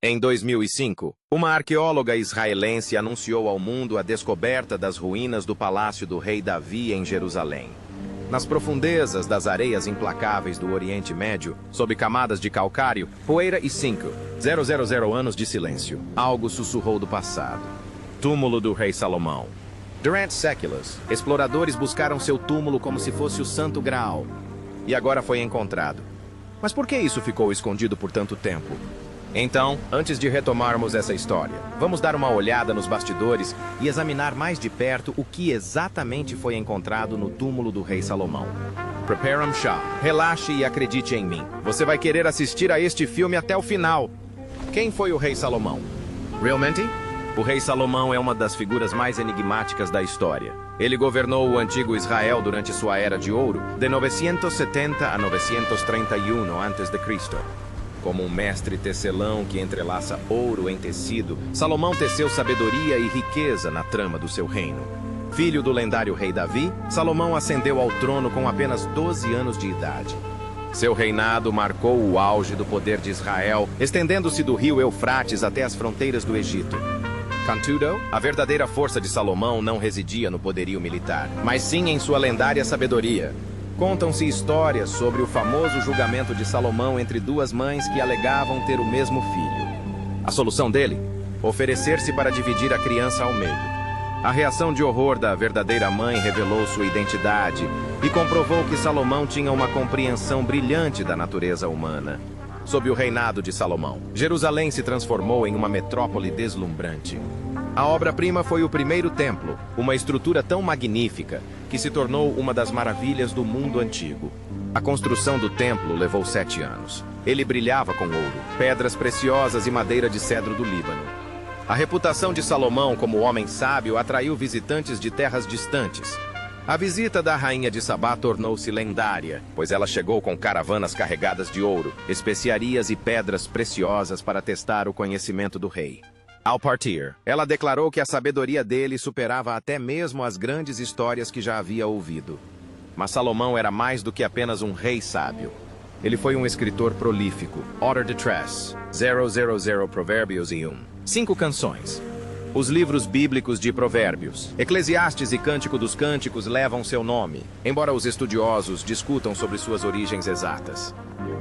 Em 2005, uma arqueóloga israelense anunciou ao mundo a descoberta das ruínas do Palácio do Rei Davi em Jerusalém. Nas profundezas das areias implacáveis do Oriente Médio, sob camadas de calcário, poeira e 5.000 anos de silêncio, algo sussurrou do passado. Túmulo do Rei Salomão. Durante séculos, exploradores buscaram seu túmulo como se fosse o Santo Graal. E agora foi encontrado. Mas por que isso ficou escondido por tanto tempo? Então, antes de retomarmos essa história, vamos dar uma olhada nos bastidores e examinar mais de perto o que exatamente foi encontrado no túmulo do Rei Salomão. Prepare-me, Shah. Relaxe e acredite em mim. Você vai querer assistir a este filme até o final. Quem foi o Rei Salomão? Realmente? O Rei Salomão é uma das figuras mais enigmáticas da história. Ele governou o antigo Israel durante sua Era de Ouro, de 970 a 931 a.C. Como um mestre tecelão que entrelaça ouro em tecido, Salomão teceu sabedoria e riqueza na trama do seu reino. Filho do lendário rei Davi, Salomão ascendeu ao trono com apenas 12 anos de idade. Seu reinado marcou o auge do poder de Israel, estendendo-se do rio Eufrates até as fronteiras do Egito. Contudo, a verdadeira força de Salomão não residia no poderio militar, mas sim em sua lendária sabedoria. Contam-se histórias sobre o famoso julgamento de Salomão entre duas mães que alegavam ter o mesmo filho. A solução dele? Oferecer-se para dividir a criança ao meio. A reação de horror da verdadeira mãe revelou sua identidade e comprovou que Salomão tinha uma compreensão brilhante da natureza humana. Sob o reinado de Salomão, Jerusalém se transformou em uma metrópole deslumbrante. A obra-prima foi o primeiro templo, uma estrutura tão magnífica que se tornou uma das maravilhas do mundo antigo. A construção do templo levou 7 anos. Ele brilhava com ouro, pedras preciosas e madeira de cedro do Líbano. A reputação de Salomão como homem sábio atraiu visitantes de terras distantes. A visita da rainha de Sabá tornou-se lendária, pois ela chegou com caravanas carregadas de ouro, especiarias e pedras preciosas para testar o conhecimento do rei. Ao partir, ela declarou que a sabedoria dele superava até mesmo as grandes histórias que já havia ouvido. Mas Salomão era mais do que apenas um rei sábio. Ele foi um escritor prolífico, autor de 000 provérbios e 5 canções. Os livros bíblicos de Provérbios, Eclesiastes e Cântico dos Cânticos levam seu nome, embora os estudiosos discutam sobre suas origens exatas.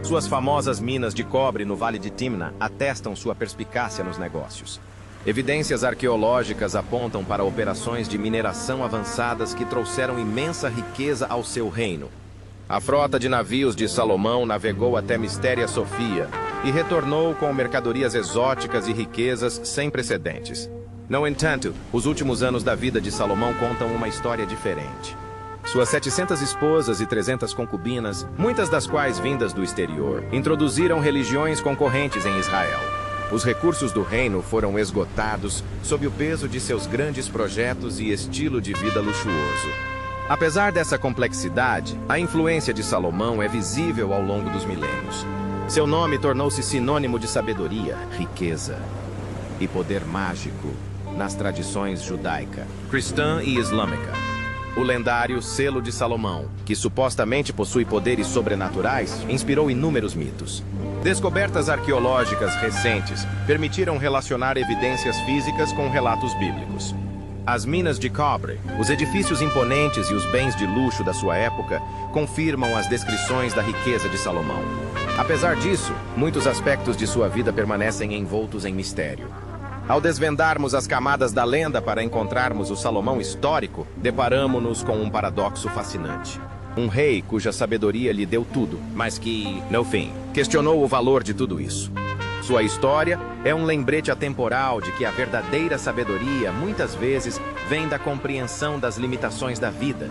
Suas famosas minas de cobre no Vale de Timna atestam sua perspicácia nos negócios. Evidências arqueológicas apontam para operações de mineração avançadas que trouxeram imensa riqueza ao seu reino. A frota de navios de Salomão navegou até Mistéria Sofia e retornou com mercadorias exóticas e riquezas sem precedentes. No entanto, os últimos anos da vida de Salomão contam uma história diferente. Suas 700 esposas e 300 concubinas, muitas das quais vindas do exterior, introduziram religiões concorrentes em Israel. Os recursos do reino foram esgotados sob o peso de seus grandes projetos e estilo de vida luxuoso. Apesar dessa complexidade, a influência de Salomão é visível ao longo dos milênios. Seu nome tornou-se sinônimo de sabedoria, riqueza e poder mágico nas tradições judaica, cristã e islâmica. O lendário Selo de Salomão, que supostamente possui poderes sobrenaturais, inspirou inúmeros mitos. Descobertas arqueológicas recentes permitiram relacionar evidências físicas com relatos bíblicos. As minas de cobre, os edifícios imponentes e os bens de luxo da sua época confirmam as descrições da riqueza de Salomão. Apesar disso, muitos aspectos de sua vida permanecem envoltos em mistério. Ao desvendarmos as camadas da lenda para encontrarmos o Salomão histórico, deparamo-nos com um paradoxo fascinante. Um rei cuja sabedoria lhe deu tudo, mas que, no fim, questionou o valor de tudo isso. Sua história é um lembrete atemporal de que a verdadeira sabedoria, muitas vezes, vem da compreensão das limitações da vida.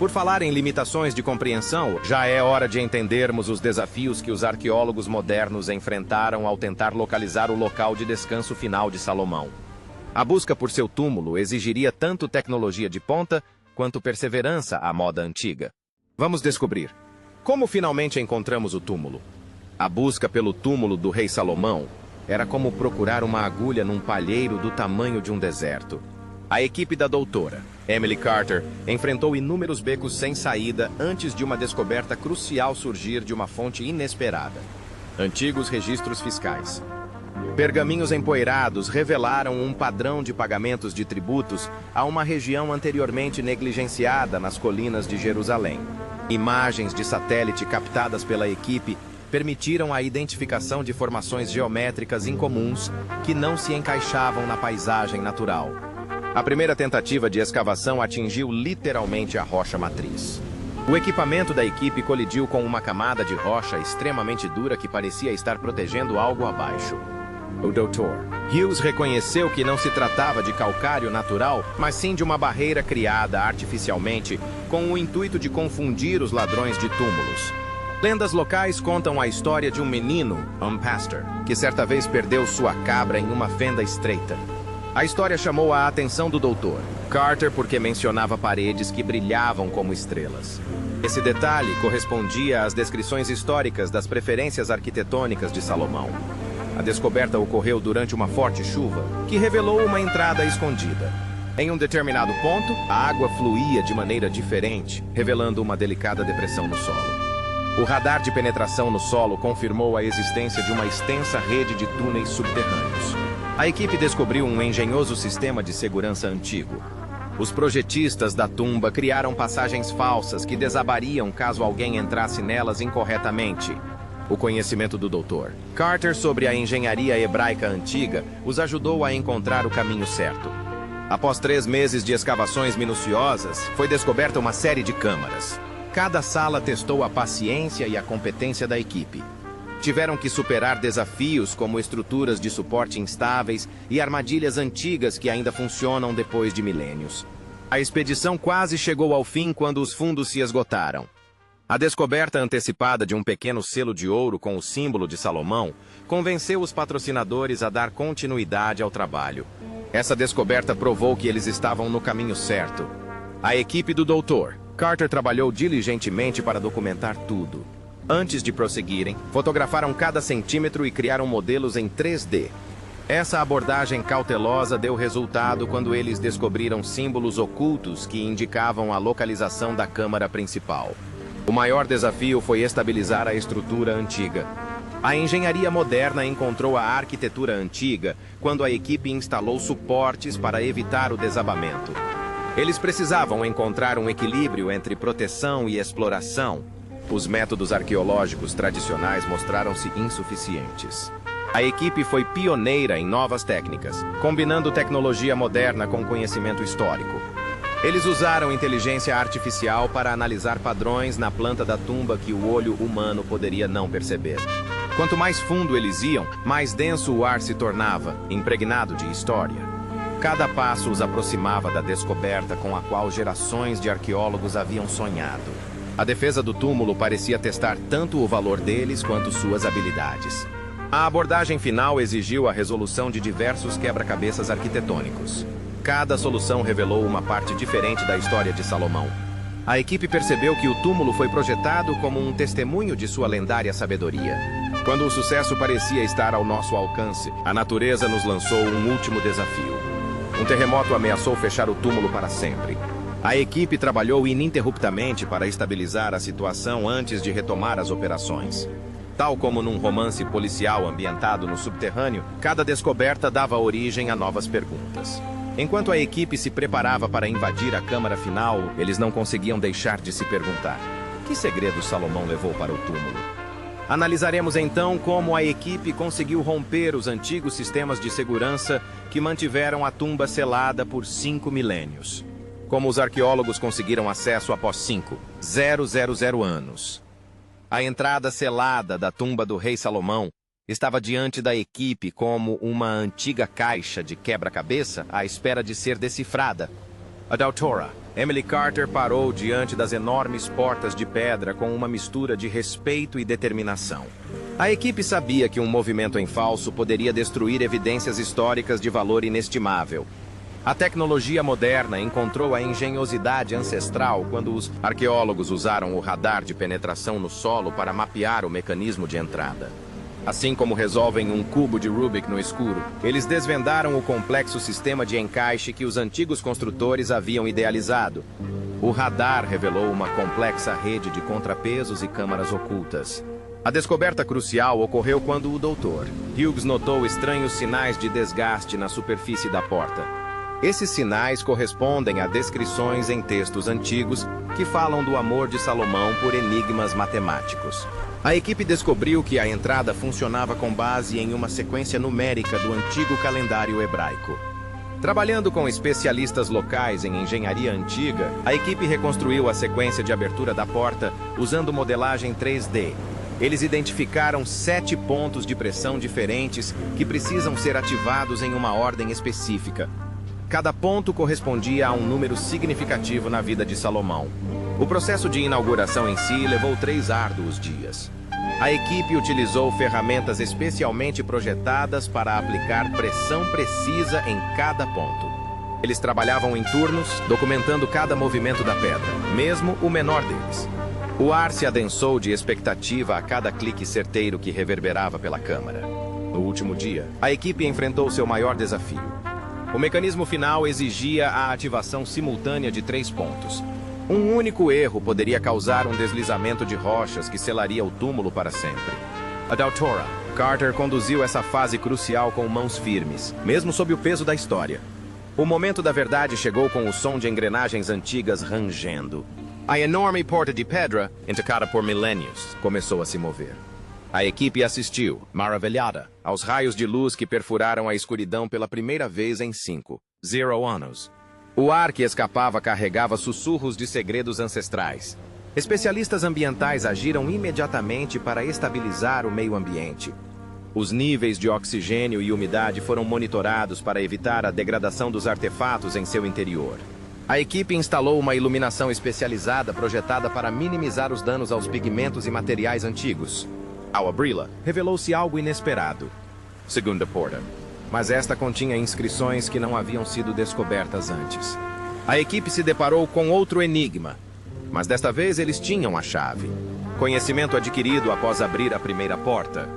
Por falar em limitações de compreensão, já é hora de entendermos os desafios que os arqueólogos modernos enfrentaram ao tentar localizar o local de descanso final de Salomão. A busca por seu túmulo exigiria tanto tecnologia de ponta quanto perseverança à moda antiga. Vamos descobrir. Como finalmente encontramos o túmulo? A busca pelo túmulo do rei Salomão era como procurar uma agulha num palheiro do tamanho de um deserto. A equipe da doutora, Emily Carter, enfrentou inúmeros becos sem saída antes de uma descoberta crucial surgir de uma fonte inesperada: antigos registros fiscais. Pergaminhos empoeirados revelaram um padrão de pagamentos de tributos a uma região anteriormente negligenciada nas colinas de Jerusalém. Imagens de satélite captadas pela equipe permitiram a identificação de formações geométricas incomuns que não se encaixavam na paisagem natural. A primeira tentativa de escavação atingiu literalmente a rocha matriz. O equipamento da equipe colidiu com uma camada de rocha extremamente dura que parecia estar protegendo algo abaixo. O Dr. Hughes reconheceu que não se tratava de calcário natural, mas sim de uma barreira criada artificialmente com o intuito de confundir os ladrões de túmulos. Lendas locais contam a história de um menino, Pastor, que certa vez perdeu sua cabra em uma fenda estreita. A história chamou a atenção do Dr. Carter porque mencionava paredes que brilhavam como estrelas. Esse detalhe correspondia às descrições históricas das preferências arquitetônicas de Salomão. A descoberta ocorreu durante uma forte chuva, que revelou uma entrada escondida. Em um determinado ponto, a água fluía de maneira diferente, revelando uma delicada depressão no solo. O radar de penetração no solo confirmou a existência de uma extensa rede de túneis subterrâneos. A equipe descobriu um engenhoso sistema de segurança antigo. Os projetistas da tumba criaram passagens falsas que desabariam caso alguém entrasse nelas incorretamente. O conhecimento do Dr. Carter sobre a engenharia hebraica antiga os ajudou a encontrar o caminho certo. Após 3 meses de escavações minuciosas, foi descoberta uma série de câmaras. Cada sala testou a paciência e a competência da equipe. Tiveram que superar desafios como estruturas de suporte instáveis e armadilhas antigas que ainda funcionam depois de milênios. A expedição quase chegou ao fim quando os fundos se esgotaram. A descoberta antecipada de um pequeno selo de ouro com o símbolo de Salomão convenceu os patrocinadores a dar continuidade ao trabalho. Essa descoberta provou que eles estavam no caminho certo. A equipe do Dr. Carter trabalhou diligentemente para documentar tudo. Antes de prosseguirem, fotografaram cada centímetro e criaram modelos em 3D. Essa abordagem cautelosa deu resultado quando eles descobriram símbolos ocultos que indicavam a localização da câmara principal. O maior desafio foi estabilizar a estrutura antiga. A engenharia moderna encontrou a arquitetura antiga quando a equipe instalou suportes para evitar o desabamento. Eles precisavam encontrar um equilíbrio entre proteção e exploração. Os métodos arqueológicos tradicionais mostraram-se insuficientes. A equipe foi pioneira em novas técnicas, combinando tecnologia moderna com conhecimento histórico. Eles usaram inteligência artificial para analisar padrões na planta da tumba que o olho humano poderia não perceber. Quanto mais fundo eles iam, mais denso o ar se tornava, impregnado de história. Cada passo os aproximava da descoberta com a qual gerações de arqueólogos haviam sonhado. A defesa do túmulo parecia testar tanto o valor deles quanto suas habilidades. A abordagem final exigiu a resolução de diversos quebra-cabeças arquitetônicos. Cada solução revelou uma parte diferente da história de Salomão. A equipe percebeu que o túmulo foi projetado como um testemunho de sua lendária sabedoria. Quando o sucesso parecia estar ao nosso alcance, a natureza nos lançou um último desafio. Um terremoto ameaçou fechar o túmulo para sempre. A equipe trabalhou ininterruptamente para estabilizar a situação antes de retomar as operações. Tal como num romance policial ambientado no subterrâneo, cada descoberta dava origem a novas perguntas. Enquanto a equipe se preparava para invadir a câmara final, eles não conseguiam deixar de se perguntar: que segredo Salomão levou para o túmulo? Analisaremos então como a equipe conseguiu romper os antigos sistemas de segurança que mantiveram a tumba selada por 5 milênios. Como os arqueólogos conseguiram acesso após 5.000 anos. A entrada selada da tumba do rei Salomão estava diante da equipe como uma antiga caixa de quebra-cabeça à espera de ser decifrada. A doutora Emily Carter parou diante das enormes portas de pedra com uma mistura de respeito e determinação. A equipe sabia que um movimento em falso poderia destruir evidências históricas de valor inestimável. A tecnologia moderna encontrou a engenhosidade ancestral quando os arqueólogos usaram o radar de penetração no solo para mapear o mecanismo de entrada. Assim como resolvem um cubo de Rubik no escuro, eles desvendaram o complexo sistema de encaixe que os antigos construtores haviam idealizado. O radar revelou uma complexa rede de contrapesos e câmaras ocultas. A descoberta crucial ocorreu quando o Dr. Hughes notou estranhos sinais de desgaste na superfície da porta. Esses sinais correspondem a descrições em textos antigos que falam do amor de Salomão por enigmas matemáticos. A equipe descobriu que a entrada funcionava com base em uma sequência numérica do antigo calendário hebraico. Trabalhando com especialistas locais em engenharia antiga, a equipe reconstruiu a sequência de abertura da porta usando modelagem 3D. Eles identificaram 7 pontos de pressão diferentes que precisam ser ativados em uma ordem específica. Cada ponto correspondia a um número significativo na vida de Salomão. O processo de inauguração em si levou 3 árduos dias. A equipe utilizou ferramentas especialmente projetadas para aplicar pressão precisa em cada ponto. Eles trabalhavam em turnos, documentando cada movimento da pedra, mesmo o menor deles. O ar se adensou de expectativa a cada clique certeiro que reverberava pela câmara. No último dia, a equipe enfrentou seu maior desafio. O mecanismo final exigia a ativação simultânea de 3 pontos. Um único erro poderia causar um deslizamento de rochas que selaria o túmulo para sempre. A Doutora Carter conduziu essa fase crucial com mãos firmes, mesmo sob o peso da história. O momento da verdade chegou com o som de engrenagens antigas rangendo. A enorme porta de pedra, intacada por milênios, começou a se mover. A equipe assistiu, maravilhada, aos raios de luz que perfuraram a escuridão pela primeira vez em 0 anos. O ar que escapava carregava sussurros de segredos ancestrais. Especialistas ambientais agiram imediatamente para estabilizar o meio ambiente. Os níveis de oxigênio e umidade foram monitorados para evitar a degradação dos artefatos em seu interior. A equipe instalou uma iluminação especializada projetada para minimizar os danos aos pigmentos e materiais antigos. Ao abri-la, revelou-se algo inesperado. Segunda porta. Mas esta continha inscrições que não haviam sido descobertas antes. A equipe se deparou com outro enigma, mas desta vez eles tinham a chave. Conhecimento adquirido após abrir a primeira porta.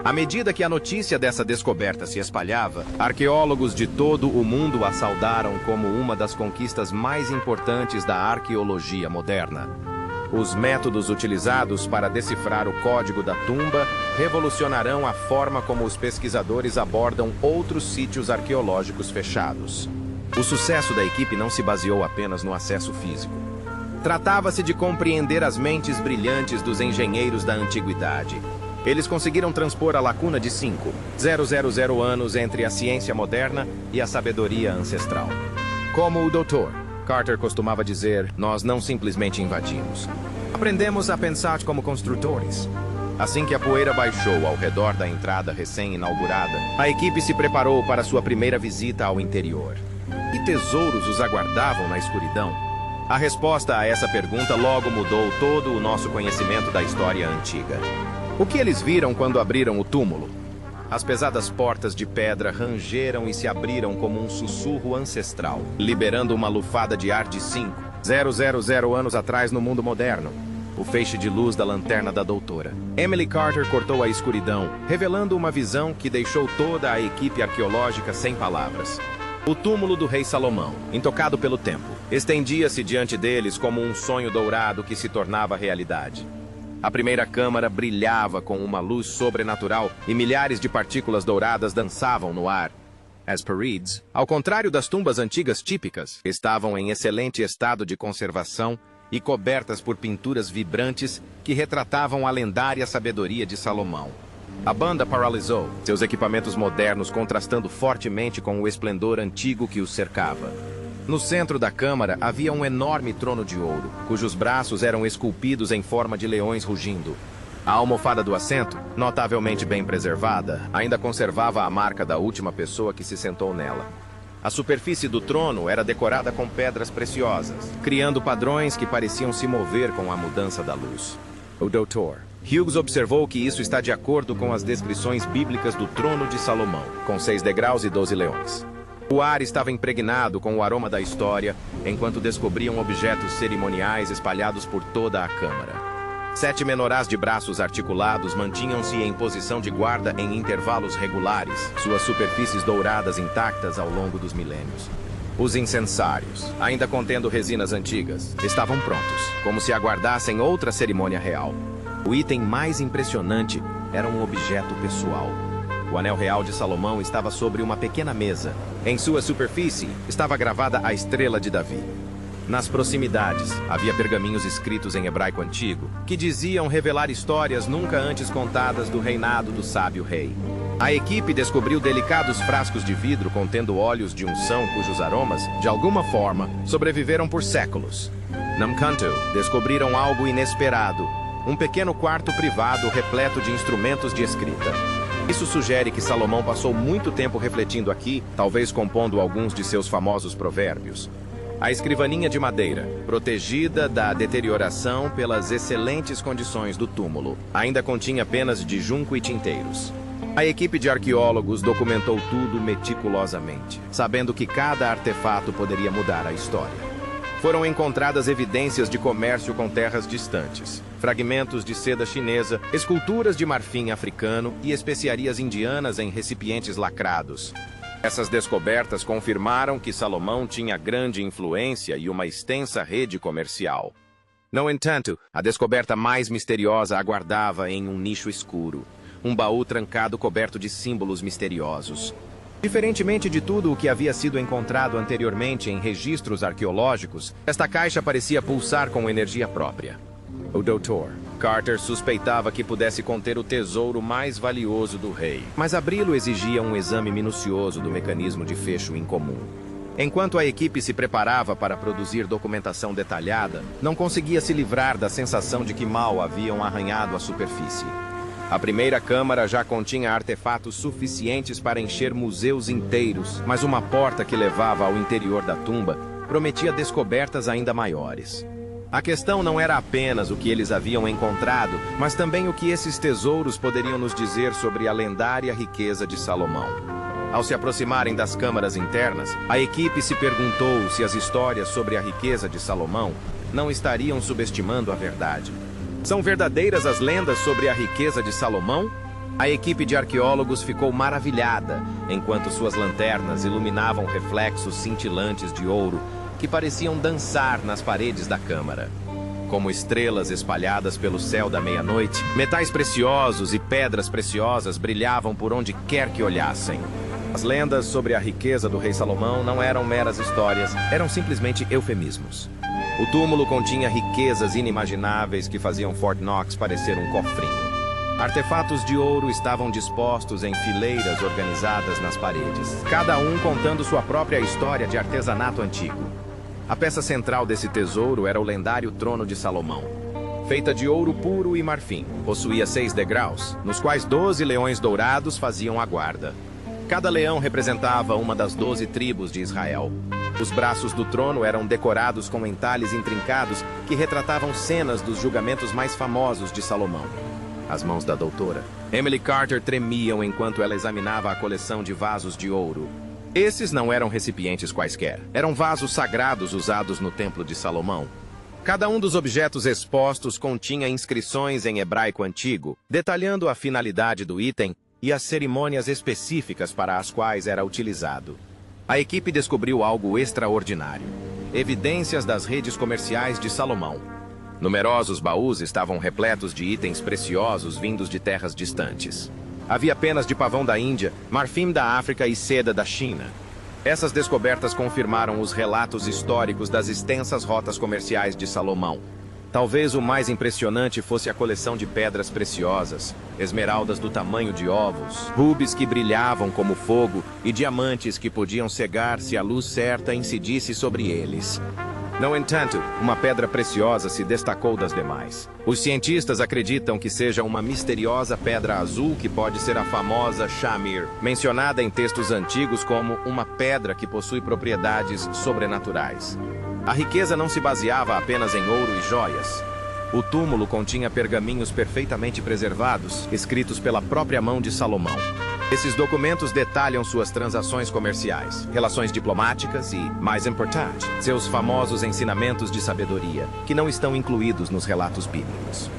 À medida que a notícia dessa descoberta se espalhava, arqueólogos de todo o mundo a saudaram como uma das conquistas mais importantes da arqueologia moderna. Os métodos utilizados para decifrar o código da tumba revolucionarão a forma como os pesquisadores abordam outros sítios arqueológicos fechados. O sucesso da equipe não se baseou apenas no acesso físico. Tratava-se de compreender as mentes brilhantes dos engenheiros da antiguidade. Eles conseguiram transpor a lacuna de 5,000 anos entre a ciência moderna e a sabedoria ancestral. Como o Dr. Carter costumava dizer, nós não simplesmente invadimos. Aprendemos a pensar como construtores. Assim que a poeira baixou ao redor da entrada recém-inaugurada, a equipe se preparou para sua primeira visita ao interior. Que tesouros os aguardavam na escuridão? A resposta a essa pergunta logo mudou todo o nosso conhecimento da história antiga. O que eles viram quando abriram o túmulo? As pesadas portas de pedra rangeram e se abriram como um sussurro ancestral, liberando uma lufada de ar de 5,000 anos atrás no mundo moderno. O feixe de luz da lanterna da doutora. Emily Carter cortou a escuridão, revelando uma visão que deixou toda a equipe arqueológica sem palavras. O túmulo do rei Salomão, intocado pelo tempo, estendia-se diante deles como um sonho dourado que se tornava realidade. A primeira câmara brilhava com uma luz sobrenatural e milhares de partículas douradas dançavam no ar. As paredes, ao contrário das tumbas antigas típicas, estavam em excelente estado de conservação e cobertas por pinturas vibrantes que retratavam a lendária sabedoria de Salomão. A banda paralisou, seus equipamentos modernos contrastando fortemente com o esplendor antigo que os cercava. No centro da câmara havia um enorme trono de ouro, cujos braços eram esculpidos em forma de leões rugindo. A almofada do assento, notavelmente bem preservada, ainda conservava a marca da última pessoa que se sentou nela. A superfície do trono era decorada com pedras preciosas, criando padrões que pareciam se mover com a mudança da luz. O Dr. Hughes observou que isso está de acordo com as descrições bíblicas do trono de Salomão, com 6 degraus e 12 leões. O ar estava impregnado com o aroma da história, enquanto descobriam objetos cerimoniais espalhados por toda a câmara. 7 menorás de braços articulados mantinham-se em posição de guarda em intervalos regulares, suas superfícies douradas intactas ao longo dos milênios. Os incensários, ainda contendo resinas antigas, estavam prontos, como se aguardassem outra cerimônia real. O item mais impressionante era um objeto pessoal. O Anel Real de Salomão estava sobre uma pequena mesa. Em sua superfície estava gravada a Estrela de Davi. Nas proximidades, havia pergaminhos escritos em hebraico antigo, que diziam revelar histórias nunca antes contadas do reinado do sábio rei. A equipe descobriu delicados frascos de vidro contendo óleos de unção cujos aromas, de alguma forma, sobreviveram por séculos. Namkanto descobriram algo inesperado, um pequeno quarto privado repleto de instrumentos de escrita. Isso sugere que Salomão passou muito tempo refletindo aqui, talvez compondo alguns de seus famosos provérbios. A escrivaninha de madeira, protegida da deterioração pelas excelentes condições do túmulo, ainda continha penas de junco e tinteiros. A equipe de arqueólogos documentou tudo meticulosamente, sabendo que cada artefato poderia mudar a história. Foram encontradas evidências de comércio com terras distantes, fragmentos de seda chinesa, esculturas de marfim africano e especiarias indianas em recipientes lacrados. Essas descobertas confirmaram que Salomão tinha grande influência e uma extensa rede comercial. No entanto, a descoberta mais misteriosa aguardava em um nicho escuro, um baú trancado coberto de símbolos misteriosos. Diferentemente de tudo o que havia sido encontrado anteriormente em registros arqueológicos, esta caixa parecia pulsar com energia própria. O Dr. Carter suspeitava que pudesse conter o tesouro mais valioso do rei, mas abri-lo exigia um exame minucioso do mecanismo de fecho incomum. Enquanto a equipe se preparava para produzir documentação detalhada, não conseguia se livrar da sensação de que mal haviam arranhado a superfície. A primeira câmara já continha artefatos suficientes para encher museus inteiros, mas uma porta que levava ao interior da tumba prometia descobertas ainda maiores. A questão não era apenas o que eles haviam encontrado, mas também o que esses tesouros poderiam nos dizer sobre a lendária riqueza de Salomão. Ao se aproximarem das câmaras internas, a equipe se perguntou se as histórias sobre a riqueza de Salomão não estariam subestimando a verdade. São verdadeiras as lendas sobre a riqueza de Salomão? A equipe de arqueólogos ficou maravilhada, enquanto suas lanternas iluminavam reflexos cintilantes de ouro que pareciam dançar nas paredes da câmara. Como estrelas espalhadas pelo céu da meia-noite, metais preciosos e pedras preciosas brilhavam por onde quer que olhassem. As lendas sobre a riqueza do rei Salomão não eram meras histórias, eram simplesmente eufemismos. O túmulo continha riquezas inimagináveis que faziam Fort Knox parecer um cofrinho. Artefatos de ouro estavam dispostos em fileiras organizadas nas paredes, cada um contando sua própria história de artesanato antigo. A peça central desse tesouro era o lendário trono de Salomão. Feita de ouro puro e marfim, possuía 6 degraus, nos quais 12 leões dourados faziam a guarda. Cada leão representava uma das 12 tribos de Israel. Os braços do trono eram decorados com entalhes intrincados que retratavam cenas dos julgamentos mais famosos de Salomão. As mãos da doutora Emily Carter tremiam enquanto ela examinava a coleção de vasos de ouro. Esses não eram recipientes quaisquer, eram vasos sagrados usados no Templo de Salomão. Cada um dos objetos expostos continha inscrições em hebraico antigo, detalhando a finalidade do item e as cerimônias específicas para as quais era utilizado. A equipe descobriu algo extraordinário: evidências das redes comerciais de Salomão. Numerosos baús estavam repletos de itens preciosos vindos de terras distantes. Havia penas de pavão da Índia, marfim da África e seda da China. Essas descobertas confirmaram os relatos históricos das extensas rotas comerciais de Salomão. Talvez o mais impressionante fosse a coleção de pedras preciosas, esmeraldas do tamanho de ovos, rubis que brilhavam como fogo e diamantes que podiam cegar se a luz certa incidisse sobre eles. No entanto, uma pedra preciosa se destacou das demais. Os cientistas acreditam que seja uma misteriosa pedra azul que pode ser a famosa Shamir, mencionada em textos antigos como uma pedra que possui propriedades sobrenaturais. A riqueza não se baseava apenas em ouro e joias. O túmulo continha pergaminhos perfeitamente preservados, escritos pela própria mão de Salomão. Esses documentos detalham suas transações comerciais, relações diplomáticas e, mais importante, seus famosos ensinamentos de sabedoria, que não estão incluídos nos relatos bíblicos.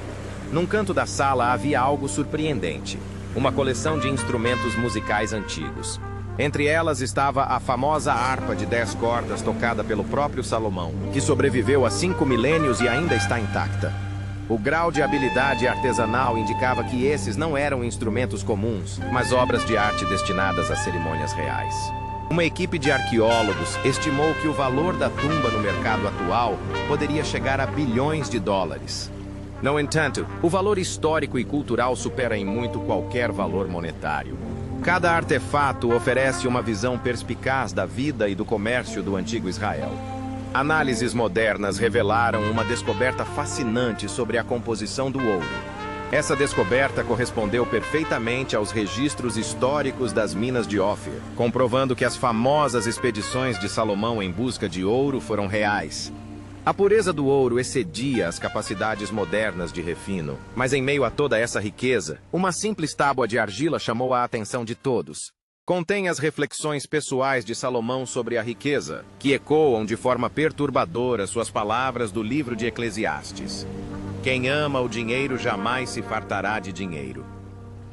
Num canto da sala havia algo surpreendente: uma coleção de instrumentos musicais antigos. Entre elas estava a famosa harpa de 10 cordas tocada pelo próprio Salomão, que sobreviveu a 5 milênios e ainda está intacta. O grau de habilidade artesanal indicava que esses não eram instrumentos comuns, mas obras de arte destinadas a cerimônias reais. Uma equipe de arqueólogos estimou que o valor da tumba no mercado atual poderia chegar a bilhões de dólares. No entanto, o valor histórico e cultural supera em muito qualquer valor monetário. Cada artefato oferece uma visão perspicaz da vida e do comércio do antigo Israel. Análises modernas revelaram uma descoberta fascinante sobre a composição do ouro. Essa descoberta correspondeu perfeitamente aos registros históricos das minas de Ófir, comprovando que as famosas expedições de Salomão em busca de ouro foram reais. A pureza do ouro excedia as capacidades modernas de refino, mas em meio a toda essa riqueza, uma simples tábua de argila chamou a atenção de todos. Contém as reflexões pessoais de Salomão sobre a riqueza, que ecoam de forma perturbadora suas palavras do livro de Eclesiastes. Quem ama o dinheiro jamais se fartará de dinheiro.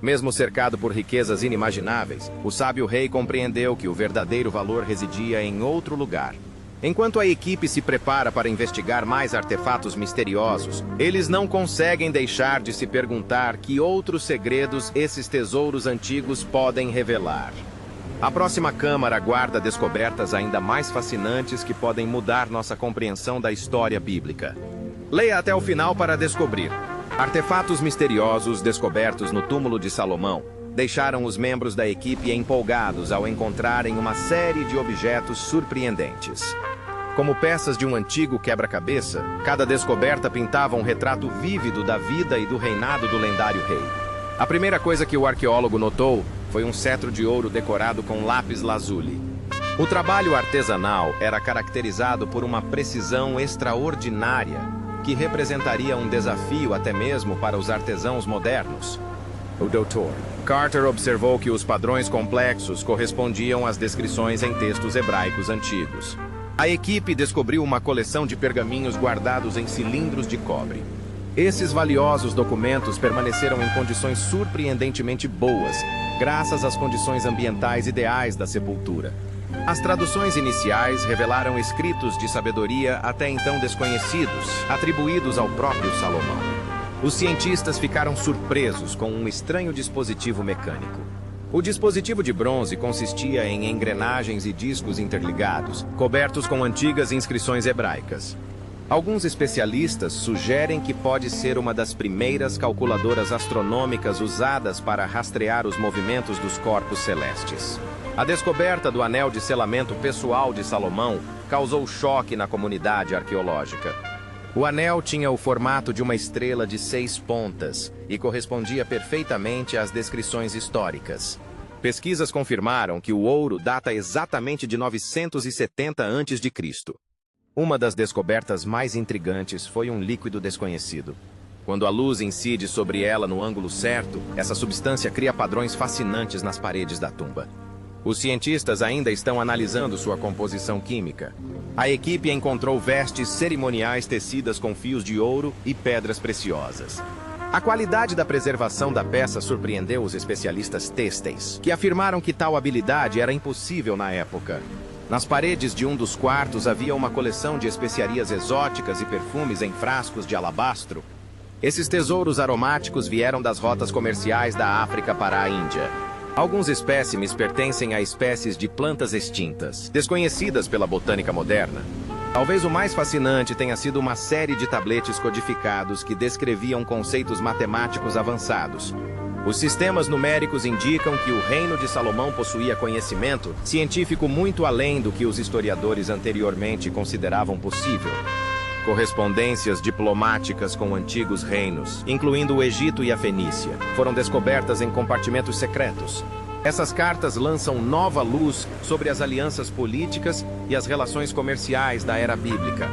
Mesmo cercado por riquezas inimagináveis, o sábio rei compreendeu que o verdadeiro valor residia em outro lugar. Enquanto a equipe se prepara para investigar mais artefatos misteriosos, eles não conseguem deixar de se perguntar que outros segredos esses tesouros antigos podem revelar. A próxima câmara guarda descobertas ainda mais fascinantes que podem mudar nossa compreensão da história bíblica. Leia até o final para descobrir. Artefatos misteriosos descobertos no túmulo de Salomão deixaram os membros da equipe empolgados ao encontrarem uma série de objetos surpreendentes. Como peças de um antigo quebra-cabeça, cada descoberta pintava um retrato vívido da vida e do reinado do lendário rei. A primeira coisa que o arqueólogo notou foi um cetro de ouro decorado com lápis lazuli. O trabalho artesanal era caracterizado por uma precisão extraordinária, que representaria um desafio até mesmo para os artesãos modernos. O Dr. Carter observou que os padrões complexos correspondiam às descrições em textos hebraicos antigos. A equipe descobriu uma coleção de pergaminhos guardados em cilindros de cobre. Esses valiosos documentos permaneceram em condições surpreendentemente boas, graças às condições ambientais ideais da sepultura. As traduções iniciais revelaram escritos de sabedoria até então desconhecidos, atribuídos ao próprio Salomão. Os cientistas ficaram surpresos com um estranho dispositivo mecânico. O dispositivo de bronze consistia em engrenagens e discos interligados, cobertos com antigas inscrições hebraicas. Alguns especialistas sugerem que pode ser uma das primeiras calculadoras astronômicas usadas para rastrear os movimentos dos corpos celestes. A descoberta do anel de selamento pessoal de Salomão causou choque na comunidade arqueológica. O anel tinha o formato de uma estrela de 6 pontas e correspondia perfeitamente às descrições históricas. Pesquisas confirmaram que o ouro data exatamente de 970 a.C. Uma das descobertas mais intrigantes foi um líquido desconhecido. Quando a luz incide sobre ela no ângulo certo, essa substância cria padrões fascinantes nas paredes da tumba. Os cientistas ainda estão analisando sua composição química. A equipe encontrou vestes cerimoniais tecidas com fios de ouro e pedras preciosas. A qualidade da preservação da peça surpreendeu os especialistas têxteis, que afirmaram que tal habilidade era impossível na época. Nas paredes de um dos quartos havia uma coleção de especiarias exóticas e perfumes em frascos de alabastro. Esses tesouros aromáticos vieram das rotas comerciais da África para a Índia. Alguns espécimes pertencem a espécies de plantas extintas, desconhecidas pela botânica moderna. Talvez o mais fascinante tenha sido uma série de tabletes codificados que descreviam conceitos matemáticos avançados. Os sistemas numéricos indicam que o reino de Salomão possuía conhecimento científico muito além do que os historiadores anteriormente consideravam possível. Correspondências diplomáticas com antigos reinos, incluindo o Egito e a Fenícia, foram descobertas em compartimentos secretos. Essas cartas lançam nova luz sobre as alianças políticas e as relações comerciais da era bíblica.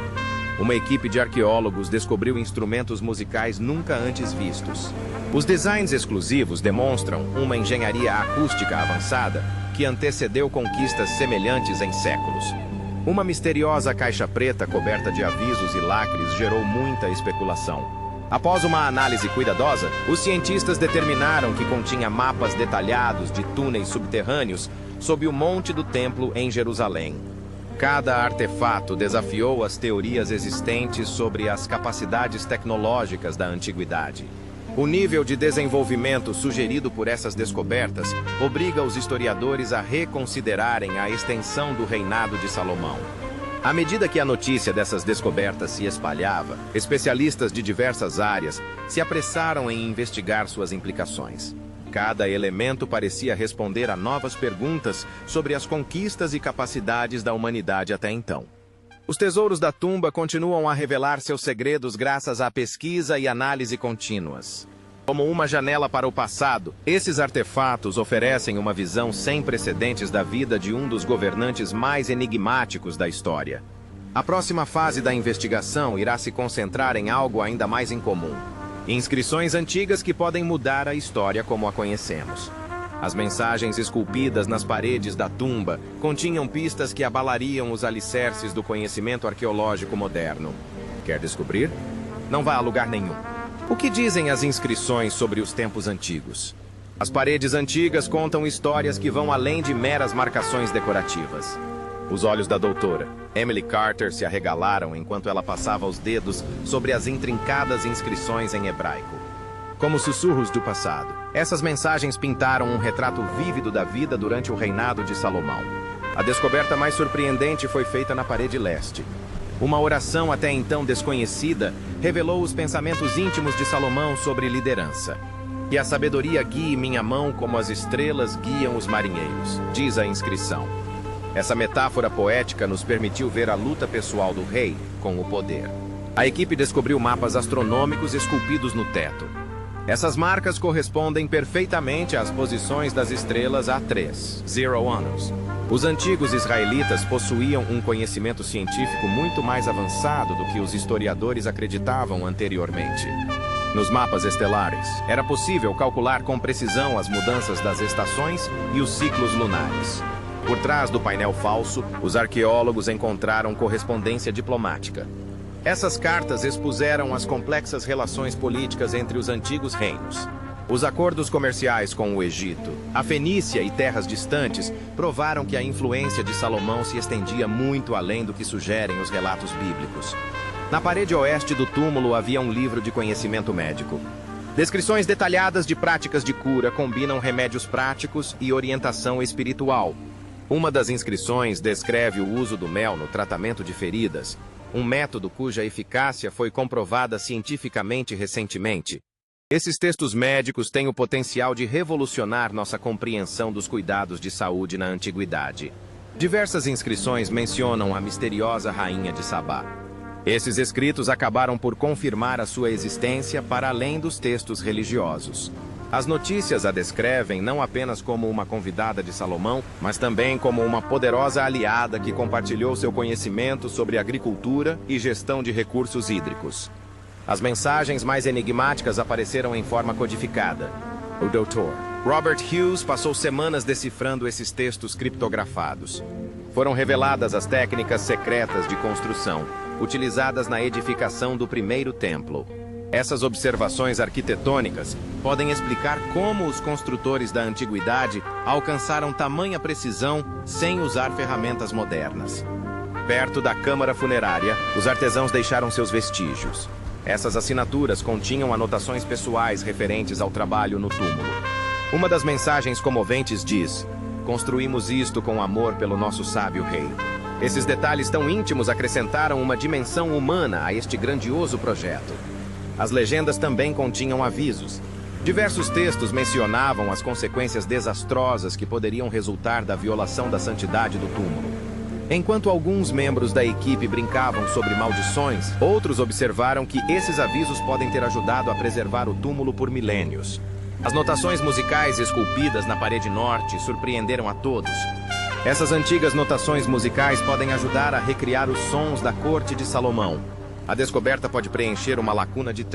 Uma equipe de arqueólogos descobriu instrumentos musicais nunca antes vistos. Os designs exclusivos demonstram uma engenharia acústica avançada que antecedeu conquistas semelhantes em séculos. Uma misteriosa caixa preta coberta de avisos e lacres gerou muita especulação. Após uma análise cuidadosa, os cientistas determinaram que continha mapas detalhados de túneis subterrâneos sob o monte do templo em Jerusalém. Cada artefato desafiou as teorias existentes sobre as capacidades tecnológicas da antiguidade. O nível de desenvolvimento sugerido por essas descobertas obriga os historiadores a reconsiderarem a extensão do reinado de Salomão. À medida que a notícia dessas descobertas se espalhava, especialistas de diversas áreas se apressaram em investigar suas implicações. Cada elemento parecia responder a novas perguntas sobre as conquistas e capacidades da humanidade até então. Os tesouros da tumba continuam a revelar seus segredos graças à pesquisa e análise contínuas. Como uma janela para o passado, esses artefatos oferecem uma visão sem precedentes da vida de um dos governantes mais enigmáticos da história. A próxima fase da investigação irá se concentrar em algo ainda mais incomum: inscrições antigas que podem mudar a história como a conhecemos. As mensagens esculpidas nas paredes da tumba continham pistas que abalariam os alicerces do conhecimento arqueológico moderno. Quer descobrir? Não vá a lugar nenhum. O que dizem as inscrições sobre os tempos antigos? As paredes antigas contam histórias que vão além de meras marcações decorativas. Os olhos da doutora Emily Carter se arregalaram enquanto ela passava os dedos sobre as intrincadas inscrições em hebraico. Como sussurros do passado, essas mensagens pintaram um retrato vívido da vida durante o reinado de Salomão. A descoberta mais surpreendente foi feita na parede leste. Uma oração até então desconhecida revelou os pensamentos íntimos de Salomão sobre liderança. "Que a sabedoria guie minha mão como as estrelas guiam os marinheiros", diz a inscrição. Essa metáfora poética nos permitiu ver a luta pessoal do rei com o poder. A equipe descobriu mapas astronômicos esculpidos no teto. Essas marcas correspondem perfeitamente às posições das estrelas A3, Zero Anos. Os antigos israelitas possuíam um conhecimento científico muito mais avançado do que os historiadores acreditavam anteriormente. Nos mapas estelares, era possível calcular com precisão as mudanças das estações e os ciclos lunares. Por trás do painel falso, os arqueólogos encontraram correspondência diplomática. Essas cartas expuseram as complexas relações políticas entre os antigos reinos. Os acordos comerciais com o Egito, a Fenícia e terras distantes provaram que a influência de Salomão se estendia muito além do que sugerem os relatos bíblicos. Na parede oeste do túmulo havia um livro de conhecimento médico. Descrições detalhadas de práticas de cura combinam remédios práticos e orientação espiritual. Uma das inscrições descreve o uso do mel no tratamento de feridas, um método cuja eficácia foi comprovada cientificamente recentemente. Esses textos médicos têm o potencial de revolucionar nossa compreensão dos cuidados de saúde na antiguidade. Diversas inscrições mencionam a misteriosa rainha de Sabá. Esses escritos acabaram por confirmar a sua existência para além dos textos religiosos. As notícias a descrevem não apenas como uma convidada de Salomão, mas também como uma poderosa aliada que compartilhou seu conhecimento sobre agricultura e gestão de recursos hídricos. As mensagens mais enigmáticas apareceram em forma codificada. O Dr. Robert Hughes passou semanas decifrando esses textos criptografados. Foram reveladas as técnicas secretas de construção, utilizadas na edificação do primeiro templo. Essas observações arquitetônicas podem explicar como os construtores da antiguidade alcançaram tamanha precisão sem usar ferramentas modernas. Perto da câmara funerária, os artesãos deixaram seus vestígios. Essas assinaturas continham anotações pessoais referentes ao trabalho no túmulo. Uma das mensagens comoventes diz: "Construímos isto com amor pelo nosso sábio rei." Esses detalhes tão íntimos acrescentaram uma dimensão humana a este grandioso projeto. As legendas também continham avisos. Diversos textos mencionavam as consequências desastrosas que poderiam resultar da violação da santidade do túmulo. Enquanto alguns membros da equipe brincavam sobre maldições, outros observaram que esses avisos podem ter ajudado a preservar o túmulo por milênios. As notações musicais esculpidas na parede norte surpreenderam a todos. Essas antigas notações musicais podem ajudar a recriar os sons da corte de Salomão. A descoberta pode preencher uma lacuna de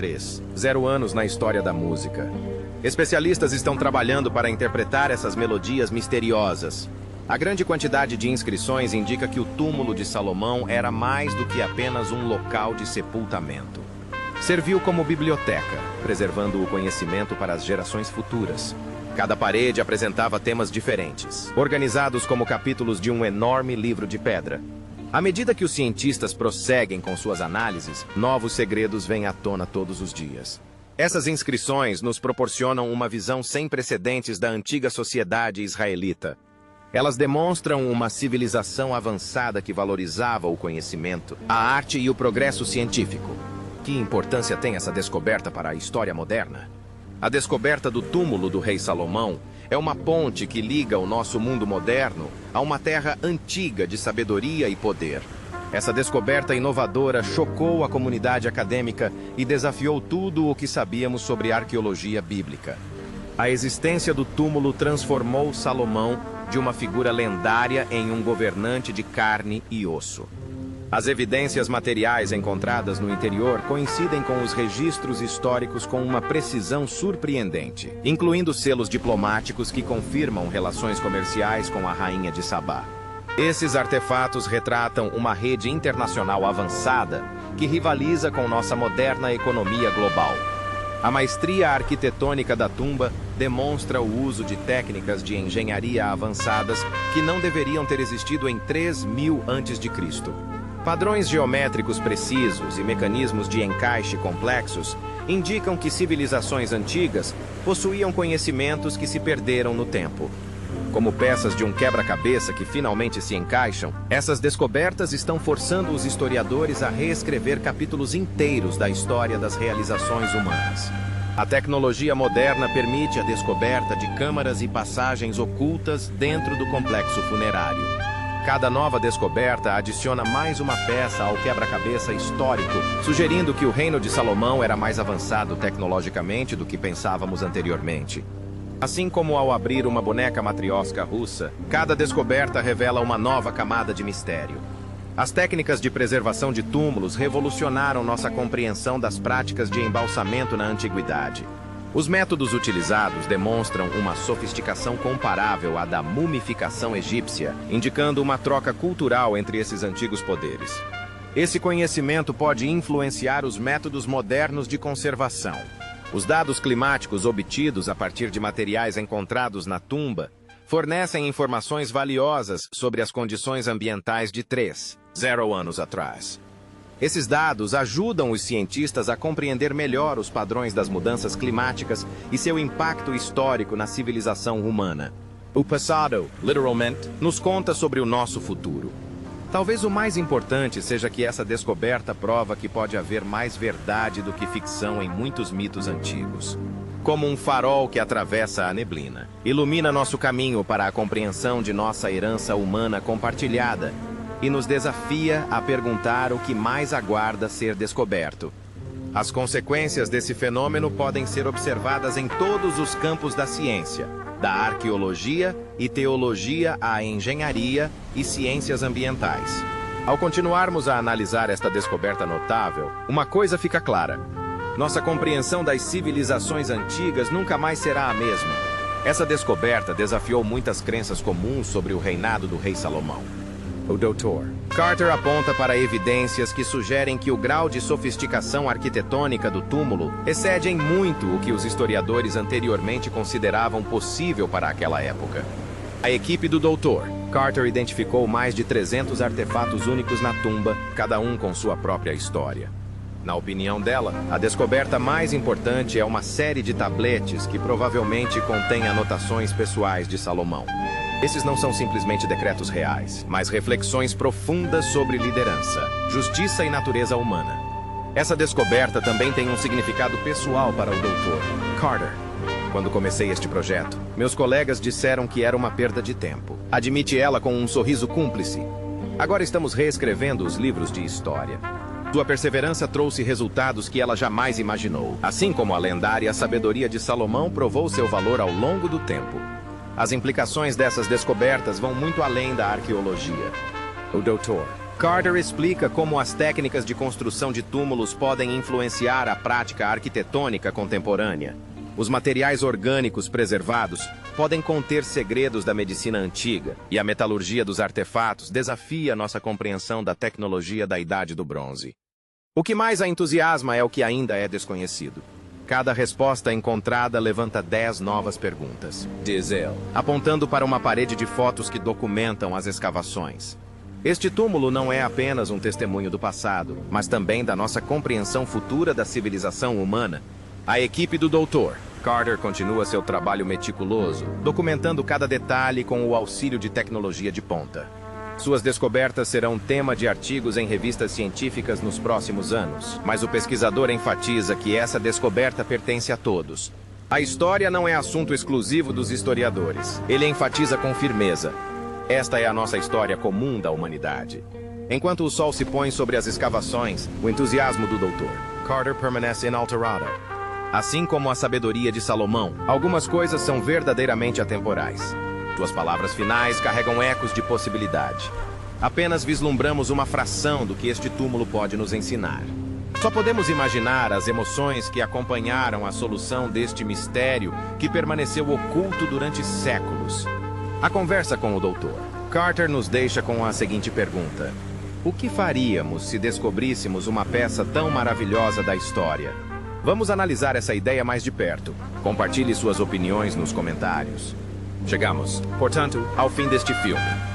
0 anos na história da música. Especialistas estão trabalhando para interpretar essas melodias misteriosas. A grande quantidade de inscrições indica que o túmulo de Salomão era mais do que apenas um local de sepultamento. Serviu como biblioteca, preservando o conhecimento para as gerações futuras. Cada parede apresentava temas diferentes, organizados como capítulos de um enorme livro de pedra. À medida que os cientistas prosseguem com suas análises, novos segredos vêm à tona todos os dias. Essas inscrições nos proporcionam uma visão sem precedentes da antiga sociedade israelita. Elas demonstram uma civilização avançada que valorizava o conhecimento, a arte e o progresso científico. Que importância tem essa descoberta para a história moderna? A descoberta do túmulo do rei Salomão é uma ponte que liga o nosso mundo moderno a uma terra antiga de sabedoria e poder. Essa descoberta inovadora chocou a comunidade acadêmica e desafiou tudo o que sabíamos sobre arqueologia bíblica. A existência do túmulo transformou Salomão de uma figura lendária em um governante de carne e osso. As evidências materiais encontradas no interior coincidem com os registros históricos com uma precisão surpreendente, incluindo selos diplomáticos que confirmam relações comerciais com a rainha de Sabá. Esses artefatos retratam uma rede internacional avançada que rivaliza com nossa moderna economia global. A maestria arquitetônica da tumba demonstra o uso de técnicas de engenharia avançadas que não deveriam ter existido em 3000 a.C. Padrões geométricos precisos e mecanismos de encaixe complexos indicam que civilizações antigas possuíam conhecimentos que se perderam no tempo. Como peças de um quebra-cabeça que finalmente se encaixam, essas descobertas estão forçando os historiadores a reescrever capítulos inteiros da história das realizações humanas. A tecnologia moderna permite a descoberta de câmaras e passagens ocultas dentro do complexo funerário. Cada nova descoberta adiciona mais uma peça ao quebra-cabeça histórico, sugerindo que o reino de Salomão era mais avançado tecnologicamente do que pensávamos anteriormente. Assim como ao abrir uma boneca matrioska russa, cada descoberta revela uma nova camada de mistério. As técnicas de preservação de túmulos revolucionaram nossa compreensão das práticas de embalsamento na antiguidade. Os métodos utilizados demonstram uma sofisticação comparável à da mumificação egípcia, indicando uma troca cultural entre esses antigos poderes. Esse conhecimento pode influenciar os métodos modernos de conservação. Os dados climáticos obtidos a partir de materiais encontrados na tumba fornecem informações valiosas sobre as condições ambientais de 0 anos atrás. Esses dados ajudam os cientistas a compreender melhor os padrões das mudanças climáticas e seu impacto histórico na civilização humana. O passado, literalmente, nos conta sobre o nosso futuro. Talvez o mais importante seja que essa descoberta prova que pode haver mais verdade do que ficção em muitos mitos antigos. Como um farol que atravessa a neblina, ilumina nosso caminho para a compreensão de nossa herança humana compartilhada e nos desafia a perguntar o que mais aguarda ser descoberto. As consequências desse fenômeno podem ser observadas em todos os campos da ciência, da arqueologia e teologia à engenharia e ciências ambientais. Ao continuarmos a analisar esta descoberta notável, uma coisa fica clara: nossa compreensão das civilizações antigas nunca mais será a mesma. Essa descoberta desafiou muitas crenças comuns sobre o reinado do rei Salomão. O Dr. Carter aponta para evidências que sugerem que o grau de sofisticação arquitetônica do túmulo excede em muito o que os historiadores anteriormente consideravam possível para aquela época. A equipe do Dr. Carter identificou mais de 300 artefatos únicos na tumba, cada um com sua própria história. Na opinião dela, a descoberta mais importante é uma série de tabletes que provavelmente contém anotações pessoais de Salomão. Esses não são simplesmente decretos reais, mas reflexões profundas sobre liderança, justiça e natureza humana. Essa descoberta também tem um significado pessoal para o Dr. Carter. Quando comecei este projeto, meus colegas disseram que era uma perda de tempo. Admite ela com um sorriso cúmplice. Agora estamos reescrevendo os livros de história. Sua perseverança trouxe resultados que ela jamais imaginou, assim como a lendária sabedoria de Salomão provou seu valor ao longo do tempo. As implicações dessas descobertas vão muito além da arqueologia. O Dr. Carter explica como as técnicas de construção de túmulos podem influenciar a prática arquitetônica contemporânea. Os materiais orgânicos preservados podem conter segredos da medicina antiga, e a metalurgia dos artefatos desafia nossa compreensão da tecnologia da Idade do Bronze. O que mais a entusiasma é o que ainda é desconhecido. Cada resposta encontrada levanta 10 novas perguntas, diz ele, apontando para uma parede de fotos que documentam as escavações. Este túmulo não é apenas um testemunho do passado, mas também da nossa compreensão futura da civilização humana. A equipe do Dr. Carter continua seu trabalho meticuloso, documentando cada detalhe com o auxílio de tecnologia de ponta. Suas descobertas serão tema de artigos em revistas científicas nos próximos anos, mas o pesquisador enfatiza que essa descoberta pertence a todos. A história não é assunto exclusivo dos historiadores. Ele enfatiza com firmeza: esta é a nossa história comum da humanidade. Enquanto o sol se põe sobre as escavações, o entusiasmo do Dr. Carter permanece inalterado. Assim como a sabedoria de Salomão, algumas coisas são verdadeiramente atemporais. Suas palavras finais carregam ecos de possibilidade. Apenas vislumbramos uma fração do que este túmulo pode nos ensinar. Só podemos imaginar as emoções que acompanharam a solução deste mistério que permaneceu oculto durante séculos. A conversa com o Dr. Carter nos deixa com a seguinte pergunta: o que faríamos se descobríssemos uma peça tão maravilhosa da história? Vamos analisar essa ideia mais de perto. Compartilhe suas opiniões nos comentários. Chegamos, portanto, ao fim deste filme.